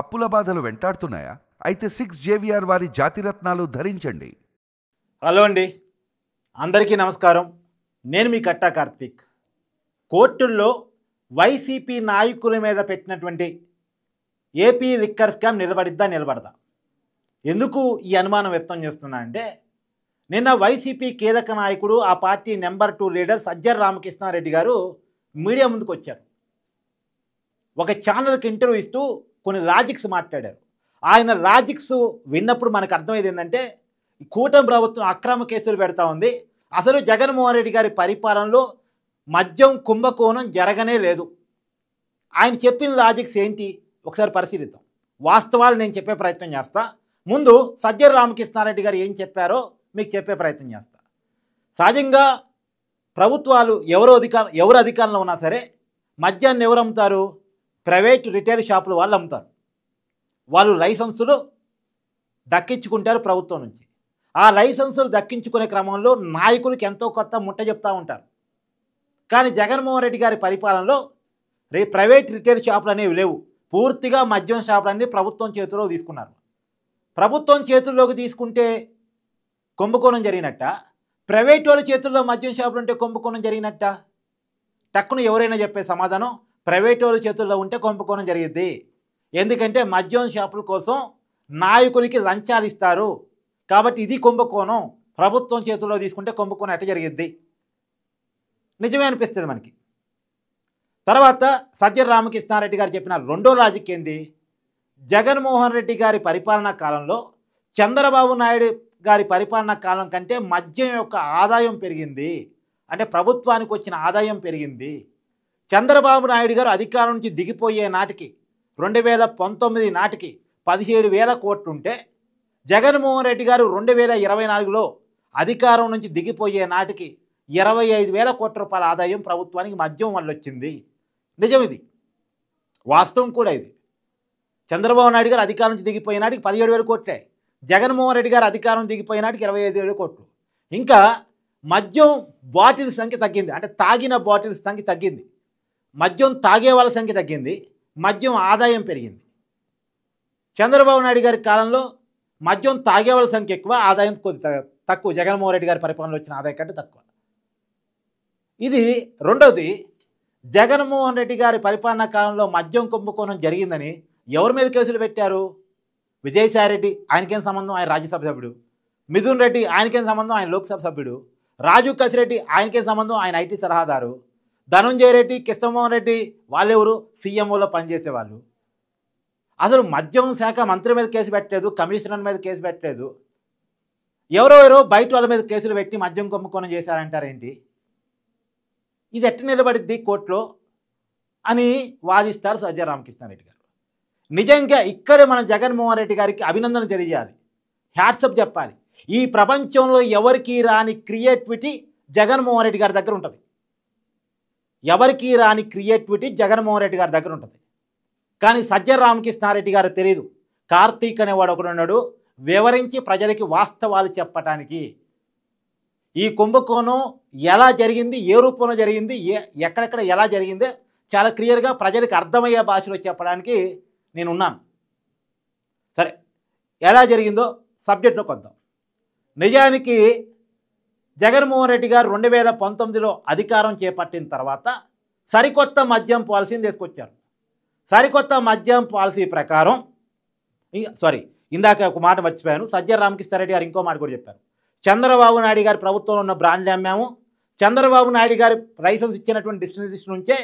అప్పుల బాధలు వెంటాడుతున్నాయా? అయితే 6 జేవిఆర్ వారి జాతిరత్నాలు ధరించండి. హలో అండి, అందరికీ నమస్కారం. నేను మీ కట్టా కార్తీక్. కోర్టుల్లో వైసీపీ నాయకుల మీద పెట్టినటువంటి ఏపీ లిక్కర్ స్కామ్ నిలబడదా? ఎందుకు ఈ అనుమానం వ్యక్తం చేస్తున్నా అంటే, నిన్న వైసీపీ కీలక నాయకుడు, ఆ పార్టీ నెంబర్ 2 లీడర్ సజ్జల రామకృష్ణారెడ్డి గారు మీడియా ముందుకు వచ్చారు. ఒక ఛానల్కి ఇంటర్వ్యూ ఇస్తూ కొన్ని లాజిక్స్ మాట్లాడారు. ఆయన లాజిక్స్ విన్నప్పుడు మనకు అర్థమయ్యేది ఏంటంటే, కూటమి ప్రభుత్వం అక్రమ కేసులు పెడతా ఉంది. అసలు జగన్మోహన్ రెడ్డి గారి పరిపాలనలో మద్యం కుంభకోణం జరగనే లేదు. ఆయన చెప్పిన లాజిక్స్ ఏంటి ఒకసారి పరిశీలిద్దాం. వాస్తవాలు నేను చెప్పే ప్రయత్నం చేస్తా. ముందు సజ్జల రామకృష్ణారెడ్డి గారు ఏం చెప్పారో మీకు చెప్పే ప్రయత్నం చేస్తా. సహజంగా ప్రభుత్వాలు ఎవరు అధికారంలో ఉన్నా సరే మద్యాన్ని ఎవరు అమ్ముతారు? ప్రైవేట్ రిటైల్ షాపుల వాళ్ళు అమ్ముతారు. వాళ్ళు లైసెన్సులు దక్కించుకుంటారు ప్రభుత్వం నుంచి. ఆ లైసెన్సులు దక్కించుకునే క్రమంలో నాయకులకి ఎంతో కొత్త ముట్ట చెప్తూ ఉంటారు. కానీ జగన్మోహన్ రెడ్డి గారి పరిపాలనలో ప్రైవేట్ రిటైల్ షాపులు అనేవి లేవు. పూర్తిగా మద్యం షాపులన్నీ ప్రభుత్వం చేతిలో తీసుకున్నారు. ప్రభుత్వం చేతుల్లోకి తీసుకుంటే కుంభకోణం జరిగినట్ట, ప్రైవేట్ వాళ్ళ చేతుల్లో మద్యం షాపులు ఉంటే కుంభకోణం జరిగినట్ట? టక్కున ఎవరైనా చెప్పే సమాధానం, ప్రైవేట్ వాళ్ళ చేతుల్లో ఉంటే కుంభకోణం జరిగిద్ది. ఎందుకంటే మద్యం షాపుల కోసం నాయకులకి లంచాలు ఇస్తారు కాబట్టి ఇది కుంభకోణం. ప్రభుత్వం చేతుల్లో తీసుకుంటే కుంభకోణం ఎట్ట జరిగిద్ది? నిజమే అనిపిస్తుంది మనకి. తర్వాత సజ్జల రామకృష్ణారెడ్డి గారు చెప్పిన రెండో లాజిక్ ఏంది? జగన్మోహన్ రెడ్డి గారి పరిపాలనా కాలంలో చంద్రబాబు నాయుడు గారి పరిపాలనా కాలం కంటే మద్యం యొక్క ఆదాయం పెరిగింది. అంటే ప్రభుత్వానికి వచ్చిన ఆదాయం పెరిగింది. చంద్రబాబు నాయుడు గారు అధికారం నుంచి దిగిపోయే నాటికి 2019 నాటికి 17,000 కోట్లు ఉంటే, జగన్మోహన్ రెడ్డి గారు 2024లో అధికారం నుంచి దిగిపోయే నాటికి 25,000 కోట్ల రూపాయల ఆదాయం ప్రభుత్వానికి మద్యం వల్ల వచ్చింది. నిజం ఇది, వాస్తవం కూడా ఇది. చంద్రబాబు నాయుడు గారు అధికారం నుంచి దిగిపోయే నాటికి 17,000 కోట్లే, జగన్మోహన్ రెడ్డి గారు అధికారం దిగిపోయే నాటికి 25,000 కోట్లు. ఇంకా మద్యం బాటిల్ సంఖ్య తగ్గింది, అంటే తాగిన బాటిల్స్ సంఖ్య తగ్గింది. మద్యం తాగే వాళ్ళ సంఖ్య తగ్గింది, మద్యం ఆదాయం పెరిగింది. చంద్రబాబు నాయుడు గారి కాలంలో మద్యం తాగే వాళ్ళ సంఖ్య ఎక్కువ, ఆదాయం కొద్ది తక్కువ. జగన్మోహన్ రెడ్డి గారి పరిపాలనలో వచ్చిన ఆదాయం కంటే తక్కువ. ఇది రెండవది. జగన్మోహన్ రెడ్డి గారి పరిపాలనా కాలంలో మద్యం కుంభకోణం జరిగిందని ఎవరి మీద కేసులు పెట్టారు? విజయసాయి రెడ్డి, ఆయనకేం సంబంధం, ఆయన రాజ్యసభ సభ్యుడు. మిథున్ రెడ్డి, ఆయనకేం సంబంధం, ఆయన లోక్సభ సభ్యుడు. రాజు కసిరెడ్డి, ఆయనకేం సంబంధం, ఆయన ఐటీ సలహాదారు. ధనుంజయ రెడ్డి, కృష్ణమోహన్ రెడ్డి, వాళ్ళెవరు? సీఎంఓలో పనిచేసేవాళ్ళు. అసలు మద్యం శాఖ మంత్రి మీద కేసు పెట్టలేదు, కమిషనర్ మీద కేసు పెట్టలేదు. ఎవరెవరో బయట వాళ్ళ మీద కేసులు పెట్టి మద్యం కుంభకోణం చేశారంటారేంటి? ఇది ఎట్ట నిలబడిద్ది కోర్టులో అని వాదిస్తారు సజ్జల రామకృష్ణారెడ్డి గారు. నిజంగా ఇక్కడే మనం జగన్మోహన్ రెడ్డి గారికి అభినందన తెలియజేయాలి, హ్యాట్సప్ చెప్పాలి. ఈ ప్రపంచంలో ఎవరికి రాని క్రియేటివిటీ జగన్మోహన్ రెడ్డి గారి దగ్గర ఉంటుంది. ఎవరికి రాని క్రియేటివిటీ జగన్మోహన్ రెడ్డి గారి దగ్గర ఉంటుంది. కానీ సజ్జల రామకృష్ణారెడ్డి గారు తెలియదు. కార్తీక్ అనేవాడు ఒకడు ఉన్నాడు, వివరించి ప్రజలకి వాస్తవాలు చెప్పటానికి. ఈ కుంభకోణం ఎలా జరిగింది, ఏ రూపంలో జరిగింది, ఎక్కడెక్కడ ఎలా జరిగిందో చాలా క్లియర్గా ప్రజలకు అర్థమయ్యే భాషలో చెప్పడానికి నేను ఉన్నాను. సరే, ఎలా జరిగిందో సబ్జెక్ట్లోకి వద్దాం. నిజానికి జగన్మోహన్ రెడ్డి గారు 2019లో అధికారం చేపట్టిన తర్వాత సరికొత్త మద్యం పాలసీని తీసుకొచ్చారు. సరికొత్త మద్యం పాలసీ ప్రకారం, ఇందాక ఒక మాట మర్చిపోయాను, సజ్జల రామకృష్ణారెడ్డి గారు ఇంకో మాట కూడా చెప్పారు. చంద్రబాబు నాయుడు గారి ప్రభుత్వంలో ఉన్న బ్రాండ్లు అమ్మాము, చంద్రబాబు నాయుడు గారి లైసెన్స్ ఇచ్చినటువంటి డిస్టిలరీస్ నుంచే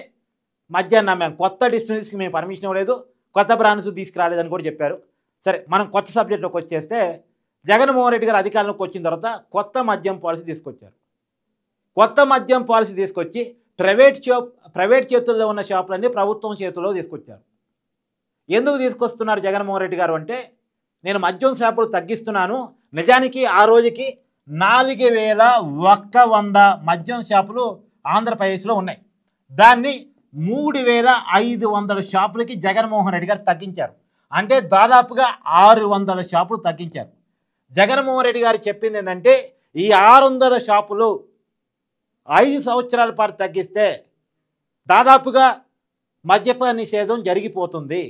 మద్యాన్ని అమ్మాము, కొత్త డిస్టిలరీస్కి మేము పర్మిషన్ ఇవ్వలేదు, కొత్త బ్రాండ్స్ తీసుకురాలేదని కూడా చెప్పారు. సరే, మనం కొత్త సబ్జెక్ట్లోకి వచ్చేస్తే, జగన్మోహన్ రెడ్డి గారు అధికారంలోకి వచ్చిన తర్వాత కొత్త మద్యం పాలసీ తీసుకొచ్చారు. కొత్త మద్యం పాలసీ తీసుకొచ్చి ప్రైవేట్ చేతుల్లో ఉన్న షాపులన్నీ ప్రభుత్వం చేతుల్లో తీసుకొచ్చారు. ఎందుకు తీసుకొస్తున్నారు జగన్మోహన్ రెడ్డి గారు అంటే, నేను మద్యం షాపులు తగ్గిస్తున్నాను. నిజానికి ఆ రోజుకి 4,100 మద్యం షాపులు ఆంధ్రప్రదేశ్లో ఉన్నాయి. దాన్ని 3,500 షాపులకి జగన్మోహన్ రెడ్డి గారు తగ్గించారు. అంటే దాదాపుగా 600 షాపులు తగ్గించారు. జగన్మోహన్ రెడ్డి గారు చెప్పింది ఏంటంటే, ఈ 600 షాపులు 5 సంవత్సరాల పాటు తగ్గిస్తే దాదాపుగా మద్యపాన నిషేధం జరిగిపోతుంది.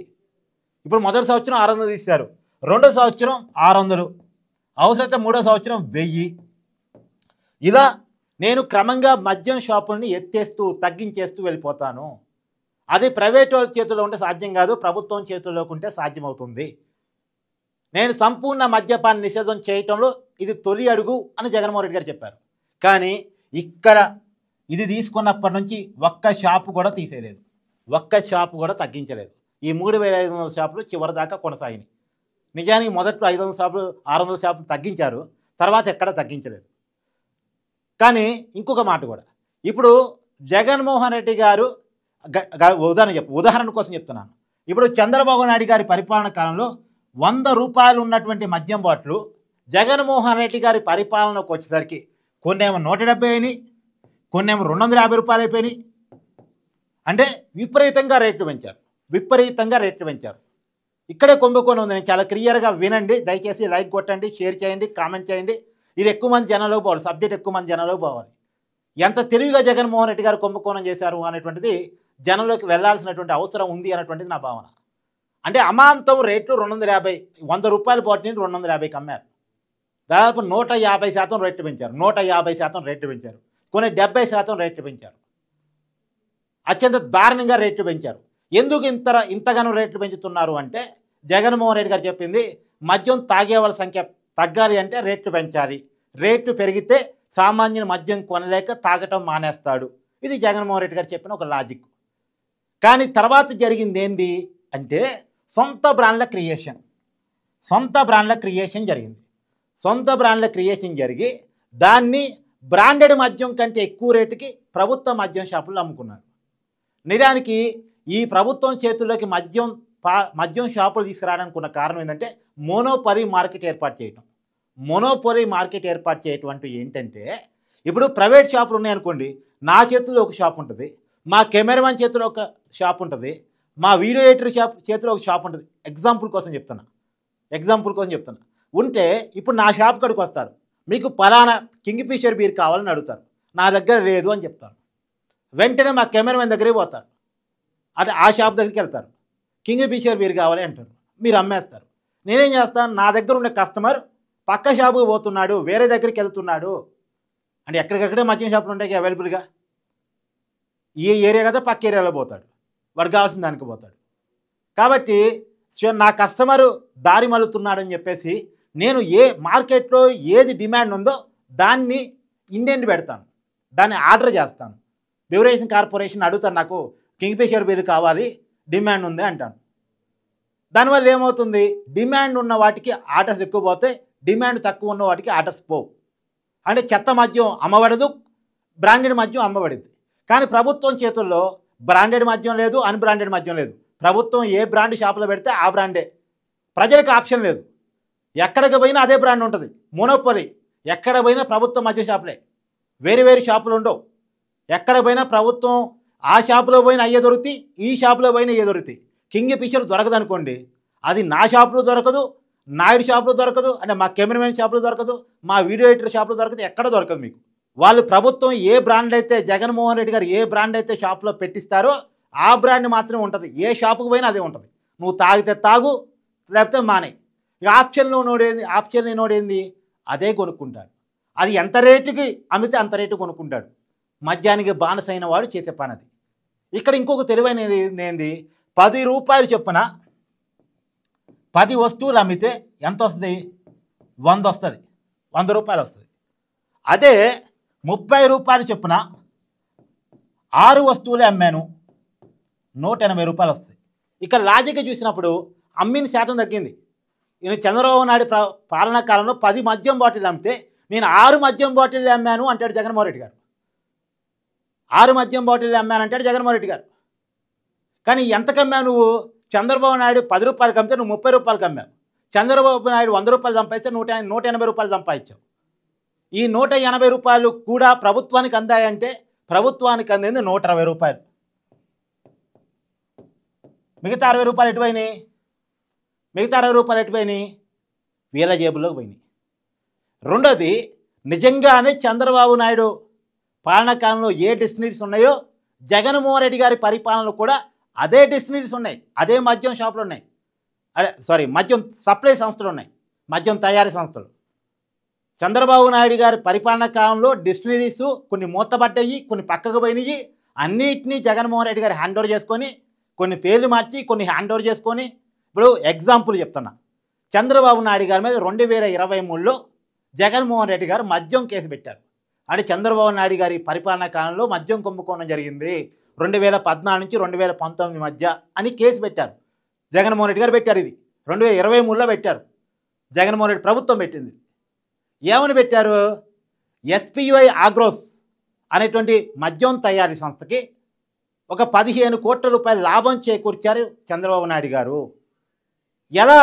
ఇప్పుడు మొదటి సంవత్సరం 600 తీశారు, రెండో సంవత్సరం 600, అవసరమైతే మూడో సంవత్సరం 1000. ఇలా నేను క్రమంగా మద్యం షాపుల్ని ఎత్తేస్తూ తగ్గించేస్తూ వెళ్ళిపోతాను. అది ప్రైవేట్ వాళ్ళ చేతుల్లో ఉంటే సాధ్యం కాదు, ప్రభుత్వం చేతుల్లోకి ఉంటే సాధ్యమవుతుంది. నేను సంపూర్ణ మద్యపాన నిషేధం చేయటంలో ఇది తొలి అడుగు అని జగన్మోహన్ రెడ్డి గారు చెప్పారు. కానీ ఇక్కడ ఇది తీసుకున్నప్పటి నుంచి ఒక్క షాపు కూడా తీసేయలేదు, ఒక్క షాపు కూడా తగ్గించలేదు. ఈ 3500 షాపులు చివరి దాకా కొనసాగినాయి. నిజానికి మొదట్లో 500 షాపులు 600 షాపులు తగ్గించారు, తర్వాత ఎక్కడ తగ్గించలేదు. కానీ ఇంకొక మాట కూడా, ఇప్పుడు జగన్మోహన్ రెడ్డి గారు ఉదాహరణ కోసం చెప్తున్నాను. ఇప్పుడు చంద్రబాబు నాయుడు గారి పరిపాలన కాలంలో 100 రూపాయలు ఉన్నటువంటి మద్యం బాటిల్ జగన్మోహన్ రెడ్డి గారి పరిపాలనకు వచ్చేసరికి కొన్నేమో 170 అయినాయి, కొన్నేమో 250 రూపాయలు అయిపోయినాయి. అంటే విపరీతంగా రేట్లు పెంచారు. ఇక్కడే కుంభకోణం ఉంది. నేను చాలా క్లియర్గా వినండి, దయచేసి లైక్ కొట్టండి, షేర్ చేయండి, కామెంట్ చేయండి. ఇది ఎక్కువ మంది జనంలోకి పోవాలి, సబ్జెక్ట్ ఎక్కువ మంది జనంలోకి పోవాలి. ఎంత తెలివిగా జగన్మోహన్ రెడ్డి గారు కుంభకోణం చేశారు అనేటువంటిది జనంలోకి వెళ్లాల్సినటువంటి అవసరం ఉంది అనేటువంటిది నా భావన. అంటే అమాంతం రేట్లు 250, 100 రూపాయల బాటిల్ని 250కి అమ్మారు. దాదాపు 150% రేట్లు పెంచారు, 150% రేట్లు పెంచారు, కొన్ని 70% రేట్లు పెంచారు. అత్యంత దారుణంగా రేట్లు పెంచారు. ఎందుకు ఇంతగానో రేట్లు పెంచుతున్నారు అంటే జగన్మోహన్ రెడ్డి గారు చెప్పింది, మద్యం తాగే వాళ్ళ సంఖ్య తగ్గాలి అంటే రేట్లు పెంచాలి, రేట్లు పెరిగితే సామాన్యుని మద్యం కొనలేక తాగటం మానేస్తాడు. ఇది జగన్మోహన్ రెడ్డి గారు చెప్పిన ఒక లాజిక్. కానీ తర్వాత జరిగింది ఏంది అంటే సొంత బ్రాండ్ల క్రియేషన్ జరిగింది. సొంత బ్రాండ్ల క్రియేషన్ జరిగి దాన్ని బ్రాండెడ్ మద్యం కంటే ఎక్కువ రేటుకి ప్రభుత్వ మద్యం షాపుల్లో అమ్ముకున్నారు. నిజానికి ఈ ప్రభుత్వం చేతుల్లోకి మద్యం షాపులు తీసుకురావడానికి ఉన్న కారణం ఏంటంటే మోనోపొలీ మార్కెట్ ఏర్పాటు చేయటం. మోనోపొలీ మార్కెట్ ఏర్పాటు చేయటం అంటే ఏంటంటే, ఇప్పుడు ప్రైవేట్ షాపులు ఉన్నాయనుకోండి, నా చేతుల్లో ఒక షాప్ ఉంటుంది, మా కెమెరామెన్ చేతిలో ఒక షాప్ ఉంటుంది, మా వీడియో ఎడిటర్ చేతిలో ఒక షాప్ ఉంటుంది. ఎగ్జాంపుల్ కోసం చెప్తున్నా ఉంటే ఇప్పుడు నా షాప్ కాడికి వస్తారు, మీకు పలానా కింగ్ ఫిషర్ బీర్ కావాలని అడుగుతారు, నా దగ్గర లేదు అని చెప్తాను. వెంటనే మా కెమెరామెన్ దగ్గరే పోతారు, అది ఆ షాప్ దగ్గరికి వెళ్తారు, కింగ్ ఫిషర్ బీర్ కావాలి అంటారు, మీరు అమ్మేస్తారు. నేనేం చేస్తాను, నా దగ్గర ఉండే కస్టమర్ పక్క షాపుకి పోతున్నాడు, వేరే దగ్గరికి వెళ్తున్నాడు అంటే ఎక్కడికక్కడే మద్యం షాపులు ఉంటాయి అవైలబుల్గా, ఏ ఏరియా కదా పక్క ఏరియాలో పోతాడు, వాడు కావాల్సిన దానికి పోతాడు. కాబట్టి నా కస్టమరు దారి మలుతున్నాడని చెప్పేసి నేను ఏ మార్కెట్లో ఏది డిమాండ్ ఉందో దాన్ని ఇండెంట్ పెడతాను, దాన్ని ఆర్డర్ చేస్తాను. బెవరేషన్ కార్పొరేషన్ అడుగుతాను, నాకు కింగ్ ఫిషర్ బీర్ కావాలి, డిమాండ్ ఉంది అంటాను. దానివల్ల ఏమవుతుంది, డిమాండ్ ఉన్న వాటికి ఆర్డర్స్ ఎక్కువ పోతే, డిమాండ్ తక్కువ ఉన్న వాటికి ఆర్డర్స్ పోవు. అంటే చెత్త మద్యం అమ్మబడదు, బ్రాండెడ్ మద్యం అమ్మబడింది. కానీ ప్రభుత్వం చేతుల్లో బ్రాండెడ్ మద్యం లేదు, అన్బ్రాండెడ్ మద్యం లేదు. ప్రభుత్వం ఏ బ్రాండ్ షాపులో పెడితే ఆ బ్రాండే, ప్రజలకు ఆప్షన్ లేదు. ఎక్కడికి పోయినా అదే బ్రాండ్ ఉంటుంది, మోనోపొలీ. ఎక్కడ పోయినా ప్రభుత్వం మద్యం షాపులే, వేరు షాపులు ఉండవు. ఎక్కడ పోయినా ప్రభుత్వం ఆ షాపులో పోయిన అయ్యే దొరుకుతాయి, ఈ షాపులో పోయిన అయ్యే దొరుకుతాయి. కింగ్ ఫిషర్ దొరకదు అనుకోండి, అది నా షాపులో దొరకదు, నాయుడు షాపులో దొరకదు, అంటే మా కెమెరామెన్ షాపులో దొరకదు, మా వీడియో ఎడిటర్ షాపులో దొరకదు, ఎక్కడ దొరకదు మీకు. వాళ్ళు ప్రభుత్వం ఏ బ్రాండ్ అయితే, జగన్మోహన్ రెడ్డి గారు ఏ బ్రాండ్ అయితే షాపులో పెట్టిస్తారో ఆ బ్రాండ్ మాత్రమే ఉంటుంది. ఏ షాపుకు పోయినా అదే ఉంటుంది. నువ్వు తాగితే తాగు, లేకపోతే మానే. ఆప్షన్లో నోడేంది అదే కొనుక్కుంటాడు. అది ఎంత రేటుకి అమ్మితే అంత రేటు కొనుక్కుంటాడు. మద్యానికి బానిసైన వాడు చేసే పని అది. ఇక్కడ ఇంకొక తెలివైనది ఏంది, 10 రూపాయలు చొప్పున 10 వస్తువులు అమ్మితే ఎంత వస్తుంది, 100 వస్తుంది, 100 రూపాయలు వస్తుంది. అదే 30 రూపాయలు చొప్పున 6 వస్తువులే అమ్మాను, 180 రూపాయలు వస్తుంది. ఇక్కడ లాజిక్ చూసినప్పుడు అమ్మిన శాతం తగ్గింది. నేను చంద్రబాబు నాయుడు పాలనా కాలంలో 10 మద్యం బాటిల్ అమ్మితే నేను 6 మద్యం బాటిల్ అమ్మాను అంటాడు జగన్మోహన్ రెడ్డి గారు. 6 మద్యం బాటిల్ అమ్మాను అంటాడు జగన్మోహన్ రెడ్డి గారు. కానీ ఎంతకు అమ్మావు నువ్వు? చంద్రబాబు నాయుడు 10 రూపాయలకి అమ్మితే నువ్వు 30 రూపాయలకి అమ్మావు. చంద్రబాబు నాయుడు 100 రూపాయలు సంపాదిస్తే 180 రూపాయలు సంపాదించావు. ఈ 180 రూపాయలు కూడా ప్రభుత్వానికి అందాయంటే ప్రభుత్వానికి అందింది 120 రూపాయలు. మిగతా 60 రూపాయలు ఎటుపోయినాయి? వీళ్ళ జేబుల్లోకి పోయినాయి. రెండోది, నిజంగానే చంద్రబాబు నాయుడు పాలనా కాలంలో ఏ డెస్టినరీస్ ఉన్నాయో జగన్మోహన్ రెడ్డి గారి పరిపాలనలో కూడా అదే డెస్టినరీస్ ఉన్నాయి, అదే మద్యం షాపులు ఉన్నాయి. మద్యం సప్లై సంస్థలు ఉన్నాయి, మద్యం తయారీ సంస్థలు. చంద్రబాబు నాయుడు గారి పరిపాలనా కాలంలో డిస్టిలరీస్ కొన్ని మూతపడ్డాయి, కొన్ని పక్కకు పోయినాయి. అన్నిటినీ జగన్మోహన్ రెడ్డి గారు హ్యాండ్ ఓవర్ చేసుకొని, కొన్ని పేర్లు మార్చి కొన్ని హ్యాండ్ ఓవర్ చేసుకొని. ఇప్పుడు ఎగ్జాంపుల్ చెప్తున్నా, చంద్రబాబు నాయుడు గారి మీద 2023లో జగన్మోహన్ రెడ్డి గారు మద్యం కేసు పెట్టారు. అంటే చంద్రబాబు నాయుడు గారి పరిపాలనా కాలంలో మద్యం కుంభకోణం జరిగింది 2014 నుంచి 2019 మధ్య అని కేసు పెట్టారు. జగన్మోహన్ రెడ్డి గారు పెట్టారు. ఇది 2023లో పెట్టారు. జగన్మోహన్ రెడ్డి ప్రభుత్వం పెట్టింది. ఏమని పెట్టారు? ఎస్పీవై ఆగ్రోస్ అనేటువంటి మద్యం తయారీ సంస్థకి ఒక 15 కోట్ల రూపాయల లాభం చేకూర్చారు చంద్రబాబు నాయుడు గారు. ఎలా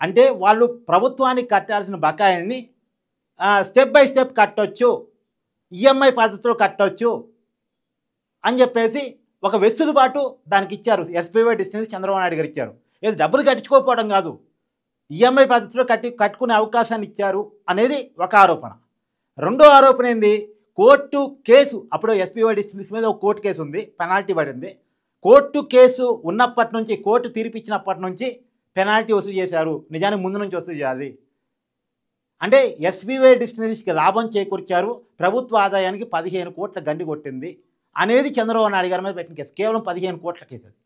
అంటే వాళ్ళు ప్రభుత్వానికి కట్టాల్సిన బకాయిల్ని స్టెప్ బై స్టెప్ కట్టవచ్చు, ఈఎంఐ పద్ధతిలో కట్టవచ్చు అని చెప్పేసి ఒక వెసులుబాటు దానికి ఇచ్చారు. ఎస్పీవై డిస్టిలరీస్ చంద్రబాబు నాయుడు గారు ఇచ్చారు. ఏది డబ్బులు కట్టించుకోకపోవడం కాదు, ఈఎంఐ పద్ధతిలో కట్టుకునే అవకాశాన్ని ఇచ్చారు అనేది ఒక ఆరోపణ. రెండో ఆరోపణ ఏంది? Court case. అప్పుడు ఎస్పీవై డిస్టిలరీస్ మీద ఒక కోర్టు కేసు ఉంది, పెనాల్టీ పడింది. కోర్టు కేసు ఉన్నప్పటి నుంచి, కోర్టు తీర్పిచ్చినప్పటి నుంచి పెనాల్టీ వసూలు చేశారు. నిజానికి ముందు నుంచి వసూలు చేయాలి. అంటే ఎస్పీవై డిస్టిలరీస్కి లాభం చేకూర్చారు, ప్రభుత్వ ఆదాయానికి 15 కోట్ల గండి కొట్టింది అనేది చంద్రబాబు నాయుడు గారి మీద పెట్టిన కేసు. కేవలం 15 కోట్ల కేసు అది.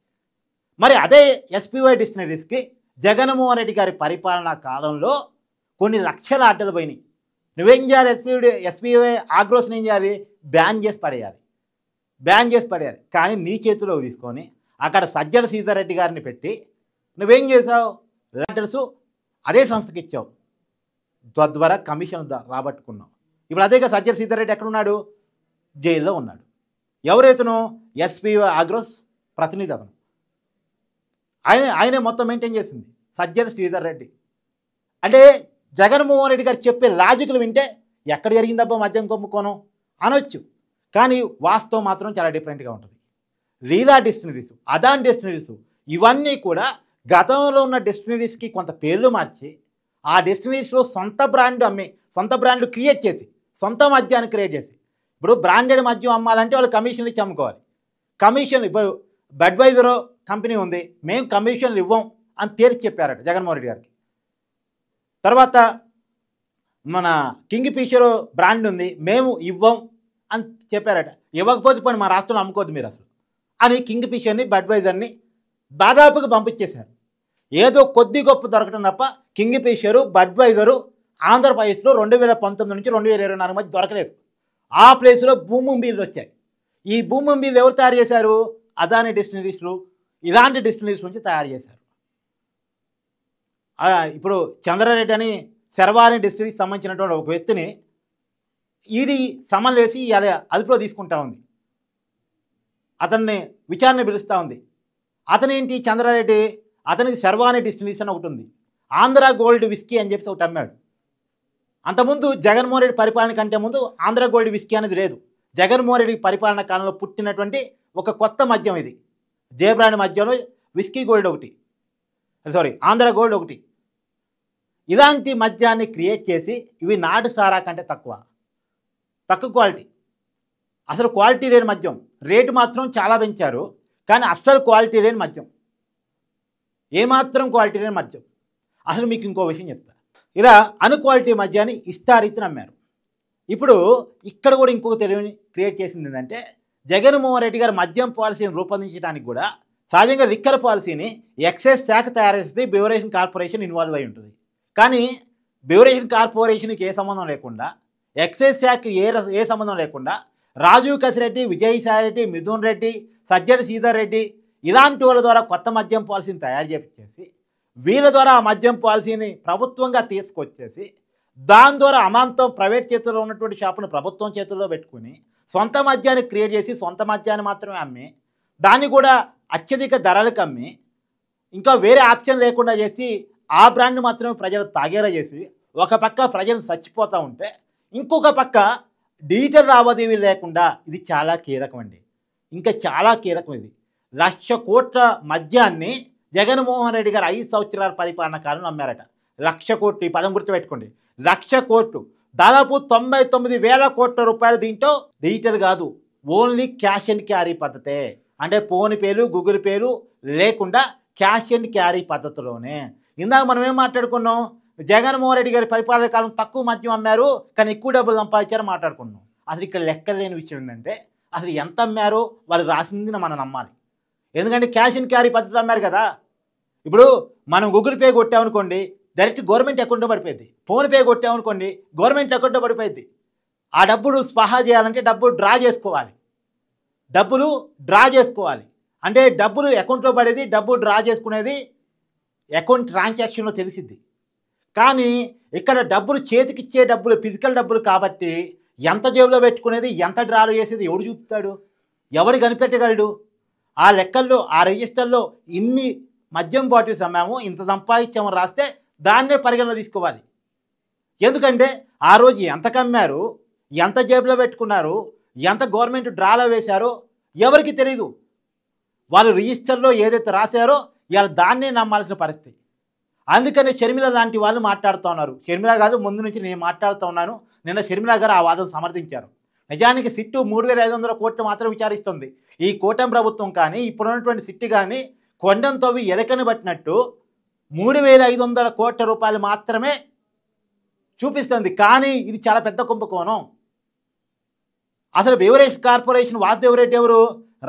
మరి అదే ఎస్పీవై డిస్టిలరీస్కి జగన్మోహన్ రెడ్డి గారి పరిపాలనా కాలంలో కొన్ని లక్షల ఆర్డర్లు పోయినాయి. నువ్వేం చేయాలి? ఎస్పీవై ఆగ్రోస్ని ఏం చేయాలి? బ్యాన్ చేసి పడేయాలి. కానీ నీ చేతిలో తీసుకొని అక్కడ సజ్జల శ్రీధర్ రెడ్డి గారిని పెట్టి నువ్వేం చేసావు? ఆర్డర్స్ అదే సంస్థకి ఇచ్చావు, తద్వారా కమిషన్ రాబట్టుకున్నావు. ఇప్పుడు అదేగా సజ్జల శ్రీధర్ రెడ్డి ఎక్కడున్నాడు? జైల్లో ఉన్నాడు. ఎవరైతేనో ఎస్పీవై ఆగ్రోస్ ప్రతినిధి అతను. ఆయనే మొత్తం మెయింటైన్ చేసింది, సజ్జల శ్రీధర్ రెడ్డి. అంటే జగన్మోహన్ రెడ్డి గారు చెప్పే లాజిక్లు వింటే ఎక్కడ జరిగిందబ్బా మద్యం కుంభకోణం అనొచ్చు, కానీ వాస్తవం మాత్రం చాలా డిఫరెంట్గా ఉంటుంది. లీలా డిస్టిలరీస్, అదాన్ డిస్టిలరీస్, ఇవన్నీ కూడా గతంలో ఉన్న డిస్టిలరీస్కి కొంత పేర్లు మార్చి ఆ డెస్టినరీస్లో సొంత బ్రాండ్లు క్రియేట్ చేసి, సొంత మద్యాన్ని క్రియేట్ చేసి. ఇప్పుడు బ్రాండెడ్ మద్యం అమ్మాలంటే వాళ్ళు కమిషన్లు ఇచ్చి అమ్ముకోవాలి. కమిషన్లు ఇప్పుడు బడ్వైజర్ కంపెనీ ఉంది, మేము కమిషన్లు ఇవ్వం అని తేల్చి చెప్పారట జగన్మోహన్ రెడ్డి గారికి. తర్వాత మన కింగ్ ఫిషర్ బ్రాండ్ ఉంది, మేము ఇవ్వం అని చెప్పారట. ఇవ్వకపోతే పోనీ మా రాష్ట్రంలో అమ్ముకోవద్దు మీరు అసలు అని కింగ్ ఫిషర్ని, బడ్వైజర్ని దాదాపుగా పంపించేశారు. ఏదో కొద్ది గొప్ప దొరకడం తప్ప కింగ్ ఫిషరు, బడ్వైజరు ఆంధ్రప్రదేశ్లో 2019 నుంచి 2024 మధ్య దొరకలేదు. ఆ ప్లేస్లో భూమి బీర్లు వచ్చాయి. ఈ భూమి బీర్లు ఎవరు తయారు చేశారు? అదాని డిస్టిలరీస్లు ఇలాంటి డిస్టిలరీస్ నుంచి తయారు చేశారు. ఇప్పుడు చంద్రారెడ్డి అని శర్వాణి డిస్టిలరీకి సంబంధించినటువంటి ఒక వ్యక్తిని ఈడీ సమన్ వేసి అదుపులో తీసుకుంటా ఉంది. అతన్ని విచారణ పిలుస్తూ ఉంది. అతనేంటి చంద్రారెడ్డి, అతనికి శర్వాణి డిస్టిలరీస్ అని ఒకటి ఉంది, ఆంధ్ర గోల్డ్ విస్కీ అని చెప్పి ఒకటి అమ్మాడు. అంతకుముందు జగన్మోహన్ రెడ్డి పరిపాలన కంటే ముందు ఆంధ్ర గోల్డ్ విస్కీ అనేది లేదు. జగన్మోహన్ రెడ్డి పరిపాలన కాలంలో పుట్టినటువంటి ఒక కొత్త మద్యం ఇది. జయబ్రాండ్ మద్యంలో విస్కీ గోల్డ్ ఒకటి, ఆంధ్ర గోల్డ్ ఒకటి. ఇలాంటి మద్యాన్ని క్రియేట్ చేసి ఇవి నాటు సారా కంటే తక్కువ క్వాలిటీ, అసలు క్వాలిటీ లేని మద్యం. రేటు మాత్రం చాలా పెంచారు, కానీ అస్సలు క్వాలిటీ లేని మద్యం, ఏమాత్రం క్వాలిటీ లేని మద్యం. అసలు మీకు ఇంకో విషయం చెప్తా, ఇలా అన్క్వాలిటీ మద్యాన్ని ఇష్టారీతిని అమ్మారు. ఇప్పుడు ఇక్కడ కూడా ఇంకొక తెలివిని క్రియేట్ చేసింది ఏంటంటే, జగన్మోహన్ రెడ్డి గారు మద్యం పాలసీని రూపొందించడానికి కూడా సహజంగా లిక్కర్ పాలసీని ఎక్సైజ్ శాఖ తయారు చేస్తే బ్యూరేషన్ కార్పొరేషన్ ఇన్వాల్వ్ అయి ఉంటుంది. కానీ బ్యూరేషన్ కార్పొరేషన్కి ఏ సంబంధం లేకుండా, ఎక్సైజ్ శాఖకి ఏ సంబంధం లేకుండా రాజీవ్ కసిరెడ్డి, విజయసాయి రెడ్డి, మిథున్ రెడ్డి, సజ్జల శ్రీధర్ రెడ్డి ఇలాంటి వాళ్ళ ద్వారా కొత్త మద్యం పాలసీని తయారు చేసి వీళ్ళ ద్వారా ఆ మద్యం పాలసీని ప్రభుత్వంగా తీసుకొచ్చేసి దాని ద్వారా అమాంతం ప్రైవేట్ చేతుల్లో ఉన్నటువంటి షాపును ప్రభుత్వం చేతుల్లో పెట్టుకుని సొంత మద్యాన్ని క్రియేట్ చేసి సొంత మద్యాన్ని మాత్రమే అమ్మి దాన్ని కూడా అత్యధిక ధరలకు అమ్మి ఇంకా వేరే ఆప్షన్ లేకుండా చేసి ఆ బ్రాండ్ మాత్రమే ప్రజలు తాగేలా చేసి ఒక పక్క ప్రజలు చచ్చిపోతూ ఉంటే ఇంకొక పక్క డిజిటల్ లావాదేవీలు లేకుండా, ఇది చాలా కీలకం అండి, ఇంకా చాలా కీలకం ఇది. 1,00,000 కోట్ల మద్యాన్ని జగన్మోహన్ రెడ్డి గారు 5 సంవత్సరాల పరిపాలన కాలంలో అమ్మారట. 1,00,000 కోట్లు, ఈ పదం గుర్తుపెట్టుకోండి, 1,00,000 కోట్లు, దాదాపు 99,000 కోట్ల రూపాయలు దీంట్లో డిజిటల్ కాదు, ఓన్లీ క్యాష్ అండ్ క్యారీ పద్ధతే. అంటే ఫోన్ పేలు, గూగుల్ పేలు లేకుండా క్యాష్ అండ్ క్యారీ పద్ధతిలోనే. ఇందాక మనం ఏం మాట్లాడుకున్నాం, జగన్మోహన్ రెడ్డి గారి పరిపాలన కాలం తక్కువ మద్యం అమ్మారు కానీ ఎక్కువ డబ్బులు సంపాదించారని మాట్లాడుకున్నాం. అసలు ఇక్కడ లెక్కలేని విషయం ఏంటంటే అసలు ఎంత అమ్మారో వాళ్ళు రాసింది మనం నమ్మాలి. ఎందుకంటే క్యాష్ అండ్ క్యారీ పద్ధతిలో అమ్మారు కదా. ఇప్పుడు మనం గూగుల్ పే కొట్టామనుకోండి డైరెక్ట్ గవర్నమెంట్ అకౌంట్లో పడిపోయింది. ఫోన్పే కొట్టామనుకోండి గవర్నమెంట్ అకౌంట్లో పడిపోయింది. ఆ డబ్బులు స్పహా చేయాలంటే డబ్బులు డ్రా చేసుకోవాలి. అంటే డబ్బులు అకౌంట్లో పడేది, డబ్బు డ్రా చేసుకునేది అకౌంట్ ట్రాన్సాక్షన్లో తెలిసిద్ది. కానీ ఇక్కడ డబ్బులు చేతికిచ్చే డబ్బులు ఫిజికల్ డబ్బులు కాబట్టి ఎంత జేబులో పెట్టుకునేది, ఎంత డ్రాలు చేసేది ఎవడు చూపుతాడు, ఎవడు కనిపెట్టగలడు? ఆ లెక్కల్లో ఆ రిజిస్టర్లో ఇన్ని మద్యం బాటిల్స్ అమ్మాము, ఇంత సంపాదించామని రాస్తే దాన్నే పరిగణలో తీసుకోవాలి. ఎందుకంటే ఆ రోజు ఎంత కమ్మారు, ఎంత జేబులో పెట్టుకున్నారు, ఎంత గవర్నమెంట్ డ్రాలో వేశారో ఎవరికి తెలీదు. వాళ్ళు రిజిస్టర్లో ఏదైతే రాశారో ఇవాళ దాన్నే నమ్మాల్సిన పరిస్థితి. అందుకని షర్మిల లాంటి వాళ్ళు మాట్లాడుతూ ఉన్నారు. షర్మిల గారు ముందు నుంచి నేను మాట్లాడుతూ ఉన్నాను. నిన్న షర్మిల గారు ఆ వాదన సమర్థించారు. నిజానికి సిట్టు 3,500 కోట్లు మాత్రం విచారిస్తుంది. ఈ కూటమి ప్రభుత్వం కానీ ఇప్పుడున్నటువంటి సిట్టు కానీ కొండను తవ్వి ఎలకని పట్టినట్టు 3,500 కోట్ల రూపాయలు మాత్రమే చూపిస్తుంది. కానీ ఇది చాలా పెద్ద కుంభకోణం. అసలు బెవరేజ్ కార్పొరేషన్ వాసుదేవరెడ్డి ఎవరు?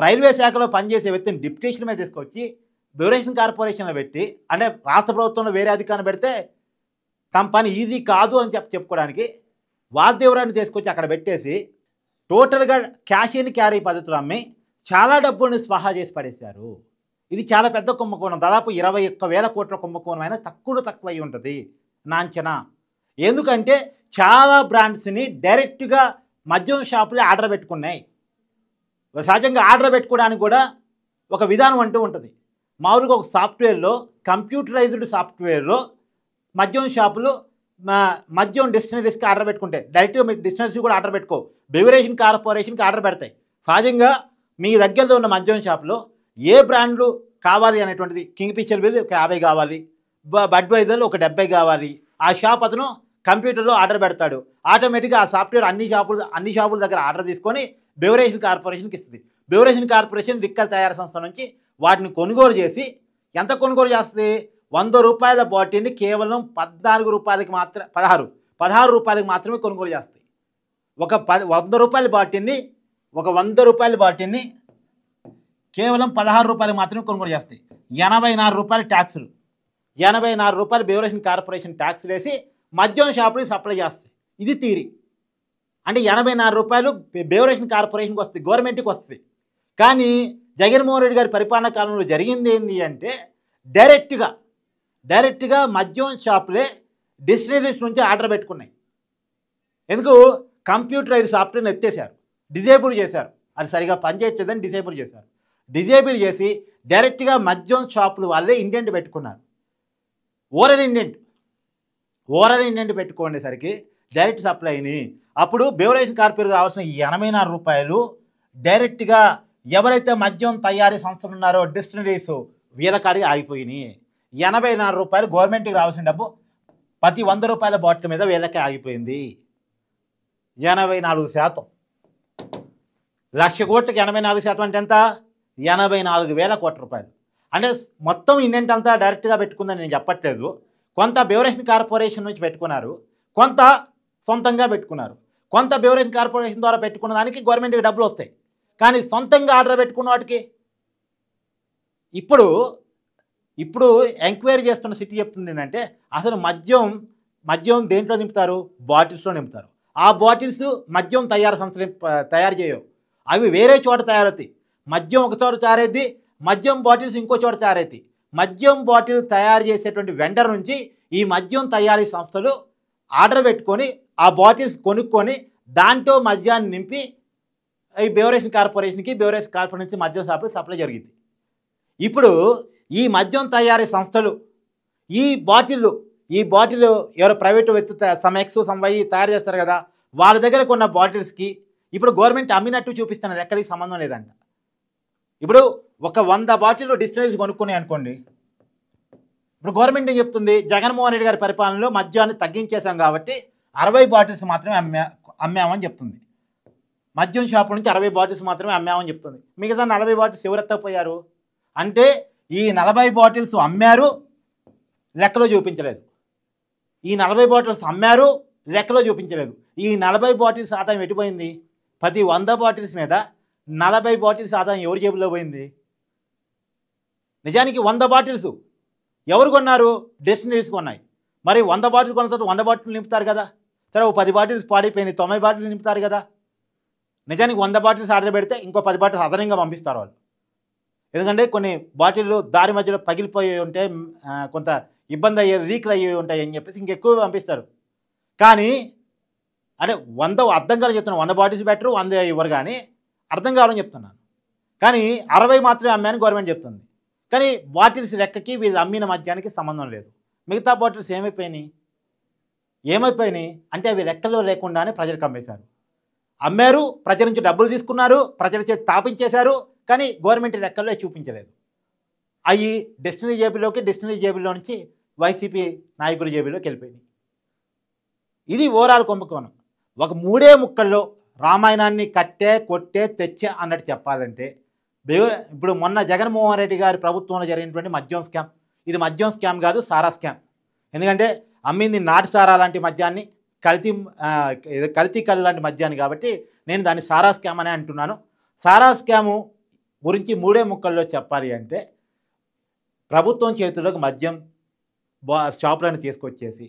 రైల్వే శాఖలో పనిచేసే వ్యక్తిని డిప్యూటేషన్ మీద తీసుకొచ్చి బెవరేజ్ కార్పొరేషన్లో పెట్టి, అంటే రాష్ట్ర ప్రభుత్వంలో వేరే అధికారం పెడితే తమ పని ఈజీ కాదు అని చెప్పుకోవడానికి వాసుదేవరాన్ని తీసుకొచ్చి అక్కడ పెట్టేసి టోటల్గా క్యాష్ అండ్ క్యారీ పద్ధతులు అమ్మి చాలా డబ్బుల్ని స్వాహా చేసి పడేశారు. ఇది చాలా పెద్ద కుంభకోణం. దాదాపు 21,000 కోట్ల కుంభకోణం అయినా తక్కువ అయి ఉంటుంది నా అంచనా. ఎందుకంటే చాలా బ్రాండ్స్ని డైరెక్ట్గా మద్యం షాపులే ఆర్డర్ పెట్టుకున్నాయి. సహజంగా ఆర్డర్ పెట్టుకోవడానికి కూడా ఒక విధానం అంటూ ఉంటుంది. మామూలుగా ఒక సాఫ్ట్వేర్లో, కంప్యూటరైజ్డ్ సాఫ్ట్వేర్లో మద్యం షాపులు మద్యం డిస్టిలరీస్కి ఆర్డర్ పెట్టుకుంటాయి. డైరెక్ట్గా మీరు డిస్టిలరీస్ కూడా ఆర్డర్ పెట్టుకో, బెవరేజ్ కార్పొరేషన్కి ఆర్డర్ పెడతాయి. సహజంగా మీ దగ్గరలో ఉన్న మద్యం షాపులో ఏ బ్రాండ్లు కావాలి అనేటువంటిది, కింగ్ ఫిషర్ బిల్ ఒక 50 కావాలి, బడ్వైజర్లు ఒక 70 కావాలి. ఆ షాప్ అతను కంప్యూటర్లో ఆర్డర్ పెడతాడు. ఆటోమేటిక్గా ఆ సాఫ్ట్వేర్ అన్ని షాపుల దగ్గర ఆర్డర్ తీసుకొని బెవరేజ్ కార్పొరేషన్కి ఇస్తుంది. బెవరేజ్ కార్పొరేషన్ లిక్కర్ తయారీ సంస్థ నుంచి వాటిని కొనుగోలు చేసి ఎంత కొనుగోలు చేస్తుంది? 100 రూపాయల బాటిల్ని కేవలం 14 రూపాయలకి మాత్రమే, 16 రూపాయలకి మాత్రమే కొనుగోలు చేస్తాయి. ఒక 100 రూపాయల బాటిల్ని కేవలం 16 రూపాయలకి మాత్రమే కొనుగోలు చేస్తాయి. 84 రూపాయల ట్యాక్సులు, 84 రూపాయలు బెవరేజ్ కార్పొరేషన్ ట్యాక్సులు వేసి మద్యం షాపులకి సప్లై చేస్తాయి. ఇది థియరీ. అంటే 84 రూపాయలు బెవరేజ్ కార్పొరేషన్కి వస్తుంది, గవర్నమెంట్కి వస్తుంది. కానీ జగన్మోహన్ రెడ్డి గారి పరిపాలనా కాలంలో జరిగింది ఏంటి అంటే డైరెక్ట్గా మద్యం షాపులే డిస్టిలరీస్ నుంచి ఆర్డర్ పెట్టుకున్నాయి. ఎందుకు? కంప్యూటరైజ్ సాఫ్ట్వేర్ని ఎత్తేసారు, డిజేబుల్ చేశారు. అది సరిగా పనిచేయట్లేదని డిజేబుల్ చేసి డైరెక్ట్గా మద్యం షాపులు వాళ్ళే ఇండెంట్ పెట్టుకున్నారు. ఓరల్ ఇండెంట్ పెట్టుకునేసరికి డైరెక్ట్ సప్లైని అప్పుడు బెవరేజ్ కార్పొరేషన్ రావాల్సిన 84 రూపాయలు డైరెక్ట్గా ఎవరైతే మద్యం తయారీ సంస్థలు ఉన్నారో డిస్టిలరీస్ వీళ్ళకాడికి ఆగిపోయినాయి. 84 రూపాయలు గవర్నమెంట్కి రావాల్సిన డబ్బు ప్రతి 100 రూపాయల బాటిల్ మీద వీళ్ళకే ఆగిపోయింది. 84%. 1,00,000 కోట్లకి 84% అంటే ఎంత? 84,000 కోట్ల రూపాయలు. అంటే మొత్తం ఇండెంట్ అంతా డైరెక్ట్గా పెట్టుకుందని నేను చెప్పట్లేదు. కొంత బెవరేజ్ కార్పొరేషన్ నుంచి పెట్టుకున్నారు, కొంత సొంతంగా పెట్టుకున్నారు. కొంత బెవరేజ్ కార్పొరేషన్ ద్వారా పెట్టుకున్న దానికి గవర్నమెంట్కి డబ్బులు వస్తాయి. కానీ సొంతంగా ఆర్డర్ పెట్టుకున్న వాటికి ఇప్పుడు ఎంక్వైరీ చేస్తున్న సిటీ చెప్తుంది ఏంటంటే అసలు మద్యం దేంట్లో నింపుతారు? బాటిల్స్లో నింపుతారు. ఆ బాటిల్స్ మద్యం తయారు సంస్థలు తయారు చేయవు, అవి వేరే చోట తయారవుతాయి. మద్యం ఒక చోట తయారైద్ది, మద్యం బాటిల్స్ ఇంకో చోట తయారవుతాయి. మద్యం బాటిల్ తయారు చేసేటువంటి వెండర్ నుంచి ఈ మద్యం తయారీ సంస్థలు ఆర్డర్ పెట్టుకొని ఆ బాటిల్స్ కొనుక్కొని దాంట్లో మద్యాన్ని నింపి ఈ బెవరేజ్ కార్పొరేషన్కి నుంచి మద్యం సప్లై జరిగింది. ఇప్పుడు ఈ మద్యం తయారీ సంస్థలు ఈ బాటిల్ ఎవరో ప్రైవేటు వ్యక్తి సమ్ఎక్స్ సమ్వై తయారు చేస్తారు కదా, వాళ్ళ దగ్గర కొన్న బాటిల్స్కి ఇప్పుడు గవర్నమెంట్ అమ్మినట్టు చూపిస్తున్నారు. ఎక్కడికి సంబంధం లేదంట. ఇప్పుడు ఒక 100 బాటిల్ డిస్టిలరీస్ కొనుక్కున్నాయి అనుకోండి. ఇప్పుడు గవర్నమెంట్ ఏం చెప్తుంది? జగన్మోహన్ రెడ్డి గారి పరిపాలనలో మద్యాన్ని తగ్గించేశాం కాబట్టి 60 బాటిల్స్ మాత్రమే అమ్మామని చెప్తుంది. మద్యం షాపు నుంచి 60 బాటిల్స్ మాత్రమే అమ్మామని చెప్తుంది. మిగతా 40 బాటిల్స్ ఎవరు ఎత్తకపోయారు? అంటే ఈ 40 బాటిల్స్ అమ్మారు, లెక్కలో చూపించలేదు. ఈ 40 బాటిల్స్ అమ్మారు, లెక్కలో చూపించలేదు. ఈ 40 బాటిల్స్ ఆదాయం ఎటుపోయింది? ప్రతి 100 బాటిల్స్ మీద 40 బాటిల్స్ ఆదాయం ఎవరి జేబులో పోయింది? నిజానికి 100 బాటిల్స్ ఎవరు కొన్నారు? డెస్టినరీస్ కొన్నాయి. మరి 100 బాటిల్స్ కొన్న తర్వాత 100 బాటిల్ నింపుతారు కదా. సరే, ఓ 10 బాటిల్స్ పాడైపోయినాయి, 90 బాటిల్స్ నింపుతారు కదా. నిజానికి 100 బాటిల్స్ ఆర్డర్ పెడితే ఇంకో 10 బాటిల్స్ అదనంగా పంపిస్తారు వాళ్ళు. ఎందుకంటే కొన్ని బాటిళ్ళు దారి మధ్యలో పగిలిపోయి ఉంటే కొంత ఇబ్బంది అయ్యే, లీక్లు అయ్యి ఉంటాయి అని చెప్పేసి ఇంకెక్కువ పంపిస్తారు. కానీ అంటే 100 అర్థం కావాలని చెప్తున్నాను. 100 బాటిల్స్ బెటరు, 100 ఇవ్వరు. కానీ అర్థం కావాలని చెప్తున్నాను. కానీ 60 మాత్రమే అమ్మాయని గవర్నమెంట్ చెప్తుంది. కానీ బాటిల్స్ లెక్కకి వీళ్ళు అమ్మిన మద్యానికి సంబంధం లేదు. మిగతా బాటిల్స్ ఏమైపోయినాయి అంటే అవి లెక్కల్లో లేకుండానే ప్రజలకు అమ్మేశారు. అమ్మారు, ప్రజల నుంచి డబ్బులు తీసుకున్నారు, ప్రజల చేతి తాపించేశారు. కానీ గవర్నమెంట్ లెక్కల్లో చూపించలేదు. అవి డెస్టినరీ జేబులో నుంచి వైసీపీ నాయకుల జేబులోకి వెళ్ళిపోయినాయి. ఇది ఓవరాల్ కుంభకోణం. ఒక 3 ముక్కల్లో రామాయణాన్ని కట్టే, కొట్టే, తెచ్చే అన్నట్టు చెప్పాలంటే ఇప్పుడు మొన్న జగన్మోహన్ రెడ్డి గారి ప్రభుత్వంలో జరిగినటువంటి మద్యం స్కామ్, ఇది మద్యం స్కామ్ కాదు, సారా స్కామ్. ఎందుకంటే అమ్మింది నాటి సారా లాంటి మద్యాన్ని, కల్తీ కళ్ళు లాంటి మద్యాన్ని. కాబట్టి నేను దాన్ని సారా స్కామ్ అనే అంటున్నాను. సారా స్కాము గురించి 3 ముక్కల్లో చెప్పాలి అంటే ప్రభుత్వం చేతుల్లోకి మద్యం షాపులను తీసుకొచ్చేసి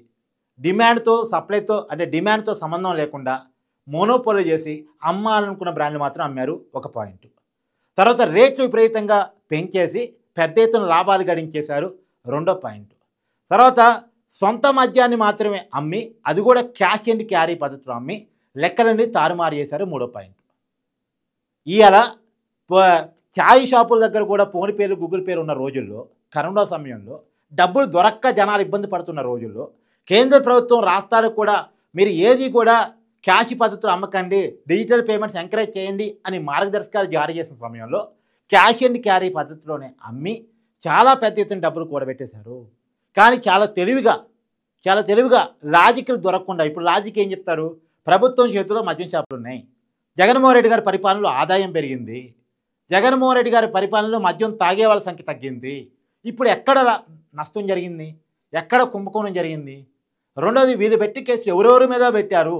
డిమాండ్తో సంబంధం లేకుండా మోనోపోలీ చేసి అమ్మాలనుకున్న బ్రాండ్లు మాత్రం అమ్మారు, ఒక పాయింట్. తర్వాత రేట్లు విపరీతంగా పెంచేసి పెద్ద ఎత్తున లాభాలు గడించేశారు, 2వ పాయింట్. తర్వాత సొంత మద్యాన్ని మాత్రమే అమ్మి, అది కూడా క్యాష్ అండ్ క్యారీ పద్ధతిలో అమ్మి లెక్కలన్నీ తారుమారు చేశారు, 3వ పాయింట్. ఇవాళ ఛాయ్ షాపుల దగ్గర కూడా ఫోన్ పేలు, గూగుల్ పేలు ఉన్న రోజుల్లో, కరోనా సమయంలో డబ్బులు దొరక్క జనాలు ఇబ్బంది పడుతున్న రోజుల్లో కేంద్ర ప్రభుత్వం రాష్ట్రాలకు కూడా మీరు ఏది కూడా క్యాష్ పద్ధతులు అమ్మకండి, డిజిటల్ పేమెంట్స్ ఎంకరేజ్ చేయండి అని మార్గదర్శకాలు జారీ చేసిన సమయంలో క్యాష్ అండ్ క్యారీ పద్ధతిలోనే అమ్మి చాలా పెద్ద ఎత్తున డబ్బులు కూడబెట్టేశారు. కానీ చాలా తెలివిగా లాజిక్లు దొరకకుండా, ఇప్పుడు లాజిక్ ఏం చెప్తారు? ప్రభుత్వం చేతిలో మద్యం షాపులు ఉన్నాయి, జగన్మోహన్ రెడ్డి గారి పరిపాలనలో ఆదాయం పెరిగింది, జగన్మోహన్ రెడ్డి గారి పరిపాలనలో మద్యం తాగే వాళ్ళ సంఖ్య తగ్గింది. ఇప్పుడు ఎక్కడ నష్టం జరిగింది? ఎక్కడ కుంభకోణం జరిగింది? రెండోది, వీళ్ళు పెట్టి కేసులు ఎవరెవరి మీద పెట్టారు?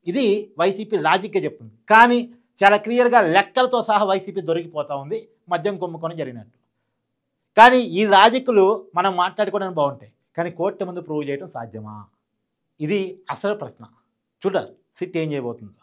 ఇది వైసీపీ లాజిక్గా చెప్తుంది. కానీ చాలా క్లియర్గా లెక్కలతో సహా వైసీపీ దొరికిపోతూ ఉంది మద్యం కుంభకోణం జరిగినట్టు. కానీ ఈ లాజిక్లు మనం మాట్లాడుకోవడానికి బాగుంటాయి, కానీ కోర్టు ముందు ప్రూవ్ చేయడం సాధ్యమా? ఇది అసలు ప్రశ్న. చూడాలి సిట్ ఏం చేయబోతుందో.